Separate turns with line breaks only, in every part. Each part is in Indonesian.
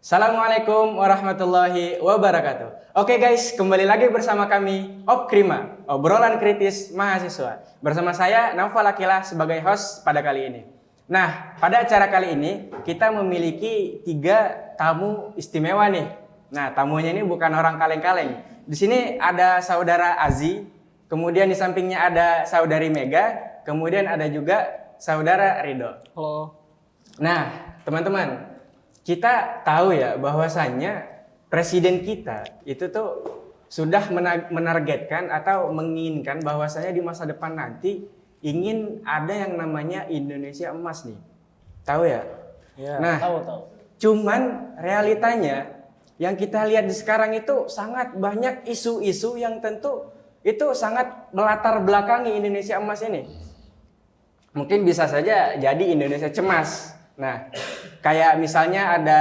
Assalamualaikum warahmatullahi wabarakatuh. Oke guys, kembali lagi bersama kami Opkrima, obrolan kritis mahasiswa. Bersama saya Naufal Akilah sebagai host pada kali ini. Nah, pada acara kali ini kita memiliki 3 tamu istimewa nih. Nah, tamunya ini bukan orang kaleng-kaleng. Di sini ada saudara Azi, kemudian di sampingnya ada saudari Mega, kemudian ada juga saudara Rido.
Halo.
Nah, teman-teman, kita tahu ya bahwasannya presiden kita itu tuh sudah menargetkan atau menginginkan bahwasanya di masa depan nanti ingin ada yang namanya Indonesia emas nih. Tahu ya?
Ya,
Nah,
tahu.
cuman realitanya yang kita lihat di sekarang itu sangat banyak isu-isu yang tentu itu sangat melatar belakangi Indonesia emas ini. Mungkin bisa saja jadi Indonesia cemas. Nah, kayak misalnya ada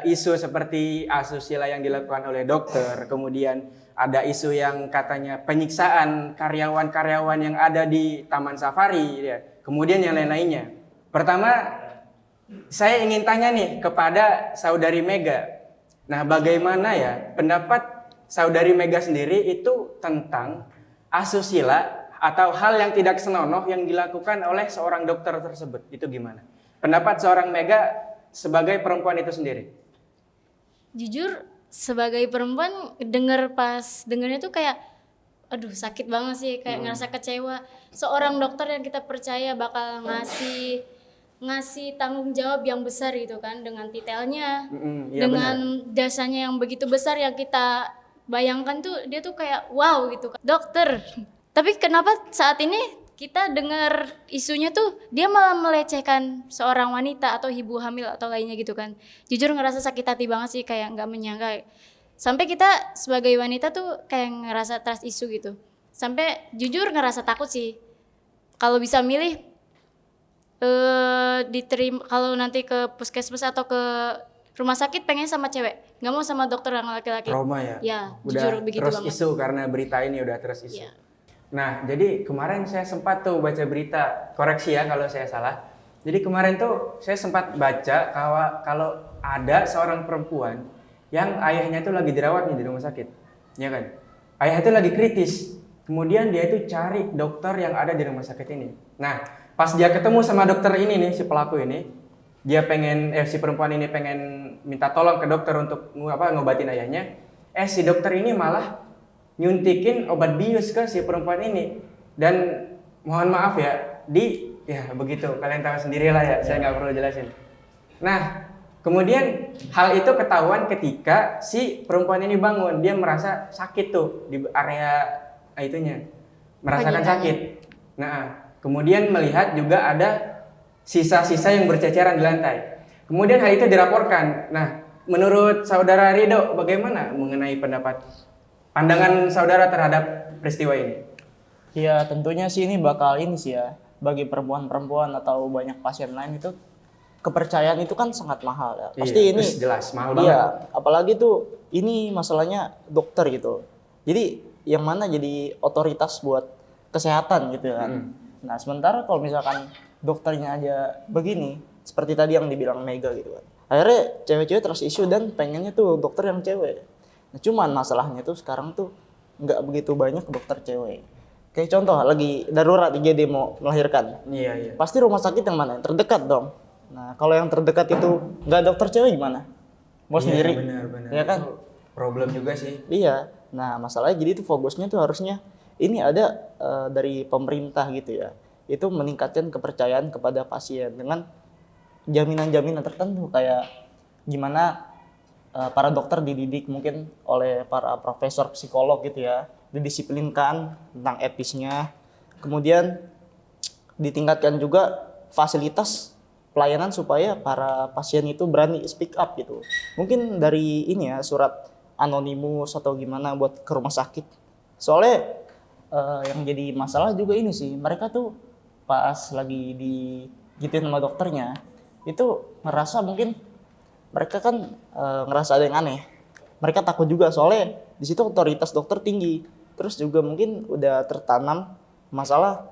isu seperti asusila yang dilakukan oleh dokter, kemudian ada isu yang katanya penyiksaan karyawan-karyawan yang ada di Taman Safari, ya. Kemudian yang lain-lainnya. Pertama, saya ingin tanya nih kepada saudari Mega. Nah, bagaimana ya pendapat saudari Mega sendiri itu tentang asusila atau hal yang tidak senonoh yang dilakukan oleh seorang dokter tersebut? Itu gimana? Pendapat seorang Mega sebagai perempuan itu sendiri.
Jujur sebagai perempuan dengernya tuh kayak aduh sakit banget sih, kayak ngerasa kecewa. Seorang dokter yang kita percaya bakal ngasih tanggung jawab yang besar gitu kan, dengan titelnya,
Iya,
dengan jasanya yang begitu besar yang kita bayangkan tuh dia tuh kayak wow gitu kan. Dokter. Tapi kenapa saat ini kita dengar isunya tuh dia malah melecehkan seorang wanita atau ibu hamil atau lainnya gitu kan. Jujur ngerasa sakit hati banget sih, kayak nggak menyangka. Sampai kita sebagai wanita tuh kayak ngerasa trust isu gitu. Sampai jujur ngerasa takut sih. Kalau bisa milih diterima, kalau nanti ke puskesmas atau ke rumah sakit pengen sama cewek, nggak mau sama dokter yang laki-laki.
Trauma ya?
Ya,
Udah
jujur begitu
terus
banget.
isu karena berita ini udah terus isu.
Ya.
Nah, jadi kemarin saya sempat tuh baca berita, koreksi ya kalau saya salah. Jadi kemarin tuh saya sempat baca kalau ada seorang perempuan yang ayahnya tuh lagi dirawat nih di rumah sakit, ya kan? Ayah itu lagi kritis. Kemudian dia itu cari dokter yang ada di rumah sakit ini. Nah, pas dia ketemu sama dokter ini nih, si pelaku ini, dia si perempuan ini pengen minta tolong ke dokter untuk ngobatin ayahnya. Si dokter ini malah nyuntikin obat bius ke si perempuan ini, dan mohon maaf ya begitu, kalian tahu sendiri lah ya, saya nggak perlu jelasin. Nah, kemudian hal itu ketahuan ketika si perempuan ini bangun, dia merasa sakit tuh di area itunya, merasakan sakit. Nah, kemudian melihat juga ada sisa-sisa yang berceceran di lantai. Kemudian hal itu dilaporkan. Nah, menurut saudara Rido, bagaimana mengenai pandangan saudara terhadap peristiwa ini?
Ya tentunya sih ini bakal sih ya, bagi perempuan-perempuan atau banyak pasien lain itu kepercayaan itu kan sangat mahal ya. Pasti ini
jelas mahal banget.
Iya, apalagi tuh ini masalahnya dokter gitu. Jadi yang mana jadi otoritas buat kesehatan gitu kan. Nah, sementara kalau misalkan dokternya aja begini, seperti tadi yang dibilang Mega gitu kan. Akhirnya cewek-cewek terus isu dan pengennya tuh dokter yang cewek. Nah, cuman masalahnya tuh sekarang tuh nggak begitu banyak dokter cewek. Kayak contoh lagi darurat IGD mau melahirkan.
Iya.
Pasti rumah sakit yang mana? Yang terdekat dong. Nah, kalau yang terdekat itu nggak dokter cewek gimana? Mau sendiri?
Benar.
Ya kan?
Itu problem juga sih.
Iya. Nah, masalahnya jadi tuh fokusnya tuh harusnya ini ada dari pemerintah gitu ya. Itu meningkatkan kepercayaan kepada pasien dengan jaminan-jaminan tertentu kayak gimana para dokter dididik mungkin oleh para profesor psikolog gitu ya, didisiplinkan tentang etisnya, kemudian ditingkatkan juga fasilitas pelayanan supaya para pasien itu berani speak up gitu. Mungkin dari ini ya, surat anonimus atau gimana buat ke rumah sakit. Soalnya yang jadi masalah juga ini sih, mereka tuh pas lagi digituin sama dokternya, itu ngerasa mungkin mereka kan ngerasa ada yang aneh. Mereka takut juga soalnya di situ otoritas dokter tinggi. Terus juga mungkin udah tertanam masalah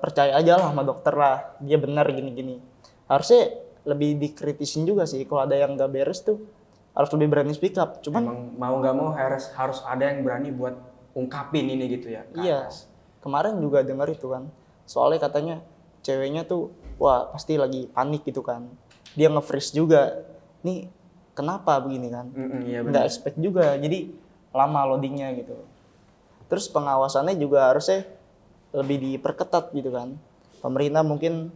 percaya aja lah sama dokter lah, dia benar gini-gini. Harusnya lebih dikritisin juga sih. Kalau ada yang nggak beres tuh harus lebih berani speak up. Cuman
Emang mau nggak mau harus ada yang berani buat ungkapin ini gitu ya ke
iya,
atas.
kemarin juga dengar itu kan. Soalnya katanya ceweknya tuh, wah pasti lagi panik gitu kan. Dia nge-freeze juga. Nih kenapa begini kan?
Iya
Nggak
benar.
expect juga, jadi lama loadingnya gitu. Terus pengawasannya juga harusnya lebih diperketat gitu kan. Pemerintah mungkin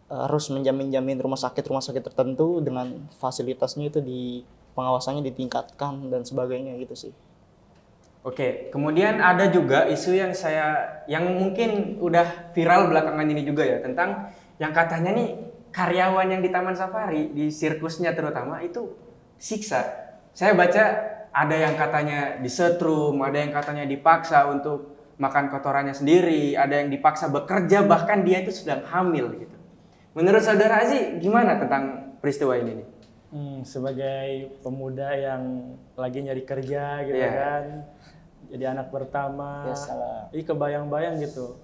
harus menjamin rumah sakit tertentu dengan fasilitasnya itu di pengawasannya ditingkatkan dan sebagainya gitu sih.
Oke, kemudian ada juga isu yang mungkin udah viral belakangan ini juga ya, tentang yang katanya nih karyawan yang di Taman Safari, di sirkusnya terutama itu siksa. Saya baca ada yang katanya disetrum, ada yang katanya dipaksa untuk makan kotorannya sendiri, ada yang dipaksa bekerja, bahkan dia itu sedang hamil gitu. Menurut saudara Azi, gimana tentang peristiwa ini nih?
Sebagai pemuda yang lagi nyari kerja gitu
Iya.
kan, jadi anak pertama,
Biasalah.
ini kebayang-bayang gitu,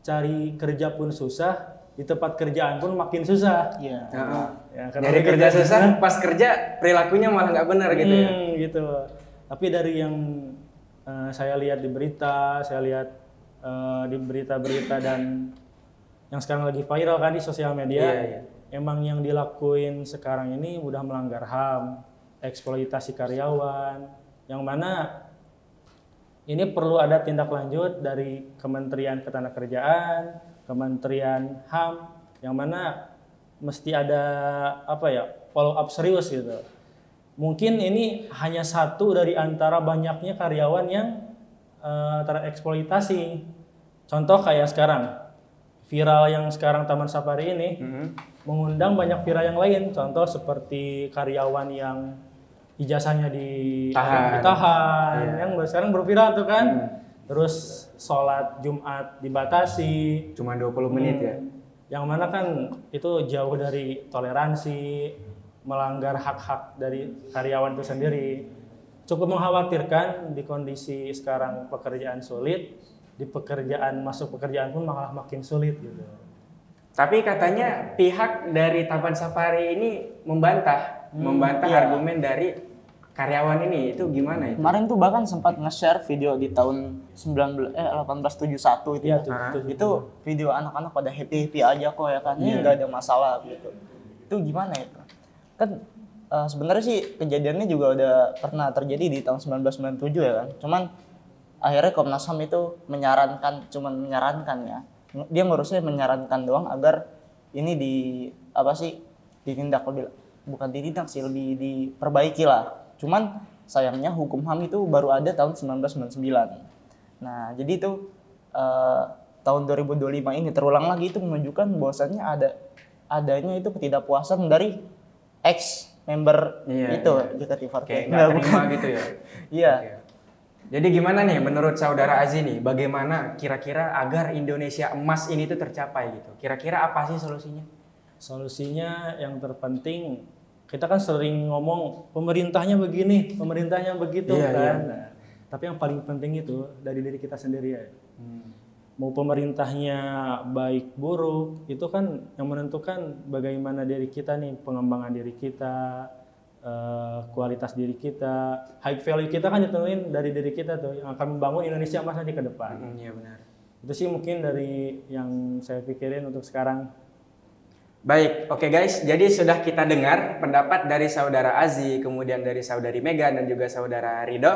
cari kerja pun susah, di tempat kerjaan pun makin susah.
Iya.
Ya, karena
Dari
gitu
kerja
kan.
susah, pas kerja perilakunya malah nggak benar gitu ya.
Gitu. Tapi dari yang saya lihat di berita, saya lihat di berita-berita dan yang sekarang lagi viral kan di sosial media,
Iya.
emang yang dilakuin sekarang ini udah melanggar HAM, eksploitasi karyawan, yang mana ini perlu ada tindak lanjut dari Kementerian Ketenagakerjaan, Kementerian HAM, yang mana mesti ada follow up serius gitu. Mungkin ini hanya satu dari antara banyaknya karyawan yang tereksploitasi. Contoh kayak sekarang, viral yang sekarang Taman Safari ini mengundang banyak viral yang lain. Contoh seperti karyawan yang ijazahnya ditahan, yang sekarang berviral tuh kan. Terus sholat Jumat dibatasi.
Cuma 20 menit ya.
Yang mana kan itu jauh dari toleransi, melanggar hak-hak dari karyawan itu sendiri. Cukup mengkhawatirkan di kondisi sekarang pekerjaan sulit, masuk pekerjaan pun malah makin sulit gitu.
Tapi katanya pihak dari Taman Safari ini membantah
iya.
argumen dari karyawan ini. Itu gimana itu?
Kemarin tuh bahkan sempat nge-share video di tahun 1871 itu.
Iya
kan.
tuh.
Itu video anak-anak pada happy-happy aja kok ya kan. Ini nggak ada masalah gitu. Itu gimana itu? Kan sebenarnya sih kejadiannya juga udah pernah terjadi di tahun 1997 ya kan. Cuman akhirnya Komnas HAM itu menyarankan ya. Dia ngurusnya menyarankan doang agar ini ditindak lebih, bukan ditindak sih, lebih diperbaiki lah. Cuman sayangnya hukum HAM itu baru ada tahun 1999. Nah, jadi itu tahun 2025 ini terulang lagi, itu menunjukkan bahwasannya adanya itu ketidakpuasan dari ex member itu JKT48.
Kayak nggak terima gitu ya.
Iya.
Oke. Jadi gimana nih menurut saudara Azi nih, bagaimana kira-kira agar Indonesia emas ini tuh tercapai gitu? Kira-kira apa sih solusinya?
Solusinya yang terpenting, kita kan sering ngomong pemerintahnya begini, pemerintahnya begitu
Iya,
kan.
iya.
Nah, tapi yang paling penting itu dari diri kita sendiri ya. Mau pemerintahnya baik buruk, itu kan yang menentukan bagaimana diri kita nih, pengembangan diri kita, kualitas diri kita, high value kita kan ditentuin dari diri kita tuh, yang akan membangun Indonesia emas nanti ke depan.
Iya benar.
Itu sih mungkin dari yang saya pikirin untuk sekarang.
Baik, oke guys. Jadi sudah kita dengar pendapat dari saudara Azi, kemudian dari saudari Megan dan juga saudara Rido.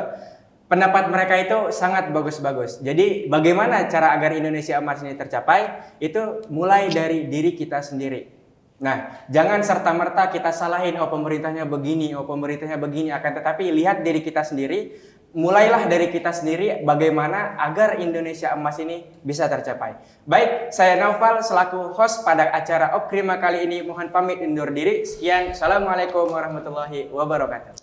Pendapat mereka itu sangat bagus-bagus. Jadi bagaimana cara agar Indonesia emas ini tercapai? Itu mulai dari diri kita sendiri. Nah, jangan serta-merta kita salahin, oh pemerintahnya begini, akan tetapi lihat diri kita sendiri, mulailah dari kita sendiri bagaimana agar Indonesia emas ini bisa tercapai. Baik, saya Naufal selaku host pada acara Opkrima kali ini mohon pamit undur diri. Sekian, Assalamualaikum warahmatullahi wabarakatuh.